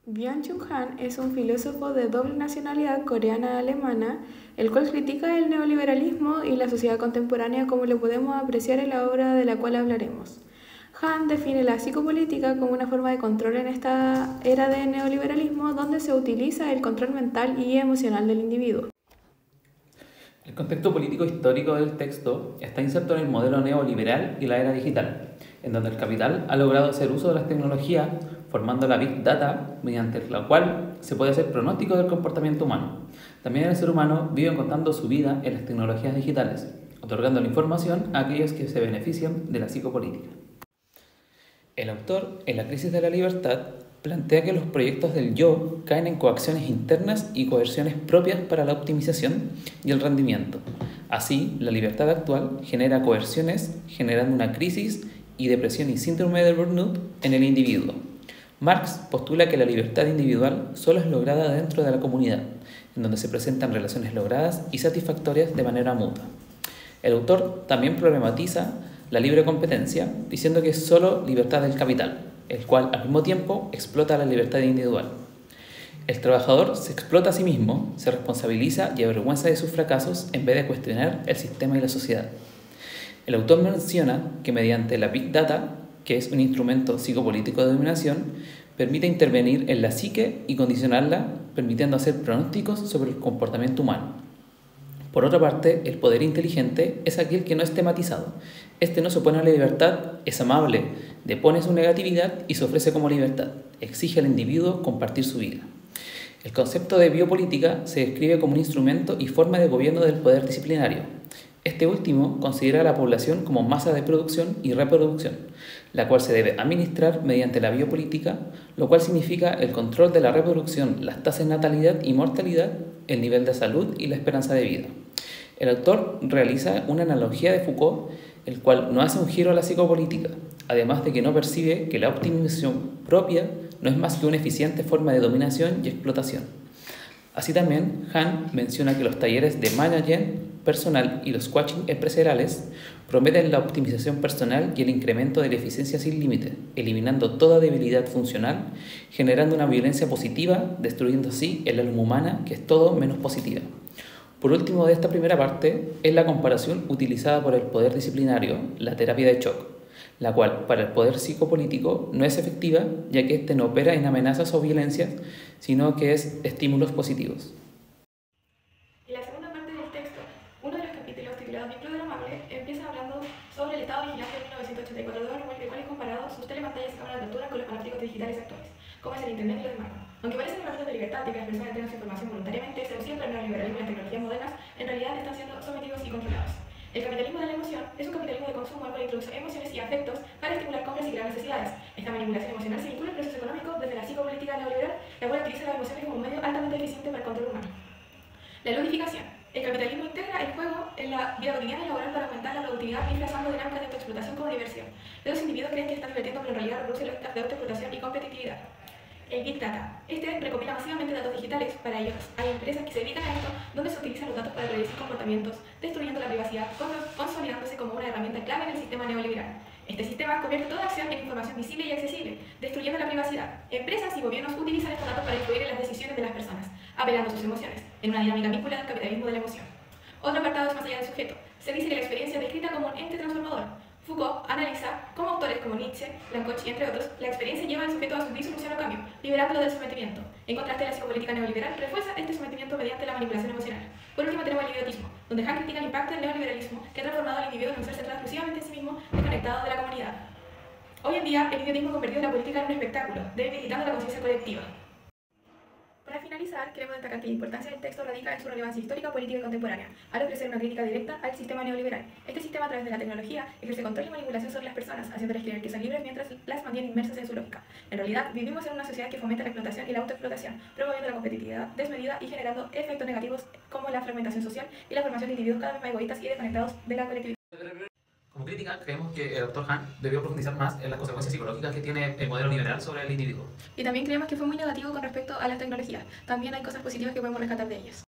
Byung-Chul Han es un filósofo de doble nacionalidad coreana-alemana, el cual critica el neoliberalismo y la sociedad contemporánea como lo podemos apreciar en la obra de la cual hablaremos. Han define la psicopolítica como una forma de control en esta era de neoliberalismo donde se utiliza el control mental y emocional del individuo. El contexto político histórico del texto está inserto en el modelo neoliberal y la era digital, en donde el capital ha logrado hacer uso de las tecnologías, formando la Big Data, mediante la cual se puede hacer pronóstico del comportamiento humano. También el ser humano vive contando su vida en las tecnologías digitales, otorgando la información a aquellos que se benefician de la psicopolítica. El autor, en La crisis de la libertad, plantea que los proyectos del yo caen en coacciones internas y coerciones propias para la optimización y el rendimiento. Así, la libertad actual genera coerciones, generando una crisis y depresión y síndrome de burnout en el individuo. Marx postula que la libertad individual solo es lograda dentro de la comunidad, en donde se presentan relaciones logradas y satisfactorias de manera mutua. El autor también problematiza la libre competencia, diciendo que es solo libertad del capital, el cual al mismo tiempo explota la libertad individual. El trabajador se explota a sí mismo, se responsabiliza y avergüenza de sus fracasos en vez de cuestionar el sistema y la sociedad. El autor menciona que mediante la Big Data, que es un instrumento psicopolítico de dominación, permite intervenir en la psique y condicionarla, permitiendo hacer pronósticos sobre el comportamiento humano. Por otra parte, el poder inteligente es aquel que no es tematizado. Este no se opone a la libertad, es amable, depone su negatividad y se ofrece como libertad. Exige al individuo compartir su vida. El concepto de biopolítica se describe como un instrumento y forma de gobierno del poder disciplinario. Este último considera a la población como masa de producción y reproducción, la cual se debe administrar mediante la biopolítica, lo cual significa el control de la reproducción, las tasas de natalidad y mortalidad, el nivel de salud y la esperanza de vida. El autor realiza una analogía de Foucault, el cual no hace un giro a la psicopolítica, además de que no percibe que la optimización propia no es más que una eficiente forma de dominación y explotación. Así también, Han menciona que los talleres de management personal y los coaching empresariales prometen la optimización personal y el incremento de la eficiencia sin límite, eliminando toda debilidad funcional, generando una violencia positiva, destruyendo así el alma humana, que es todo menos positiva. Por último de esta primera parte es la comparación utilizada por el poder disciplinario, la terapia de shock, la cual para el poder psicopolítico no es efectiva ya que éste no opera en amenazas o violencias, sino que es estímulos positivos. En la segunda parte del texto, uno de los capítulos titulado Mi Club de lo Amable empieza hablando sobre el estado vigilante de 1984 de Orwell, el cual es comparado sus telepantallas y cámaras de altura con los panópticos digitales actuales, como es el Internet y los demás. Aunque parecen herramientas de libertad y que las personas tengan su información voluntariamente, seducidos por el neoliberalismo y las tecnologías modernas, en realidad están siendo sometidos y controlados. El capitalismo de la emoción es un capitalismo de consumo al cual introduce emociones y afectos para estimular compras y crear necesidades. Esta manipulación emocional se vincula al proceso económico desde la psicopolítica neoliberal, la cual utiliza las emociones como un medio altamente eficiente para el control humano. La ludificación. El capitalismo integra el juego en la vida cotidiana y laboral para aumentar la productividad disfrazando dinámicas de autoexplotación como diversión. Los individuos creen que están divirtiendo, pero en realidad reproduce lógicas de autoexplotación y competitividad. El Big Data. Este recopila masivamente datos digitales. Para ellos hay empresas que se dedican a esto, donde se utilizan los datos para predecir comportamientos, destruyendo la privacidad, consolidándose como una herramienta clave en el sistema neoliberal. Este sistema convierte toda acción en información visible y accesible, destruyendo la privacidad. Empresas y gobiernos utilizan estos datos para influir en las decisiones de las personas, apelando a sus emociones, en una dinámica vinculada al capitalismo de la emoción. Otro apartado es más allá del sujeto. Se dice que la experiencia es descrita como un ente transformador. Foucault analiza cómo autores como Nietzsche, Lancoch y entre otros, la experiencia lleva al sujeto a su disolución o cambio, liberándolo del sometimiento. En contraste, la psicopolítica neoliberal refuerza este sometimiento mediante la manipulación emocional. Por último tenemos el idiotismo, donde Han critica el impacto del neoliberalismo que ha transformado al individuo en un ser centrado exclusivamente en sí mismo, desconectado de la comunidad. Hoy en día, el idiotismo ha convertido la política en un espectáculo, debilitando la conciencia colectiva. Para finalizar, queremos destacar que la importancia del texto radica en su relevancia histórica, política y contemporánea, al ofrecer una crítica directa al sistema neoliberal. Este sistema, a través de la tecnología, ejerce control y manipulación sobre las personas, haciéndoles creer que son libres mientras las mantiene inmersas en su lógica. En realidad, vivimos en una sociedad que fomenta la explotación y la autoexplotación, promoviendo la competitividad desmedida y generando efectos negativos como la fragmentación social y la formación de individuos cada vez más egoístas y desconectados de la colectividad. Como crítica, creemos que el autor Han debió profundizar más en las consecuencias psicológicas que tiene el modelo liberal sobre el individuo. Y también creemos que fue muy negativo con respecto a las tecnologías. También hay cosas positivas que podemos rescatar de ellas.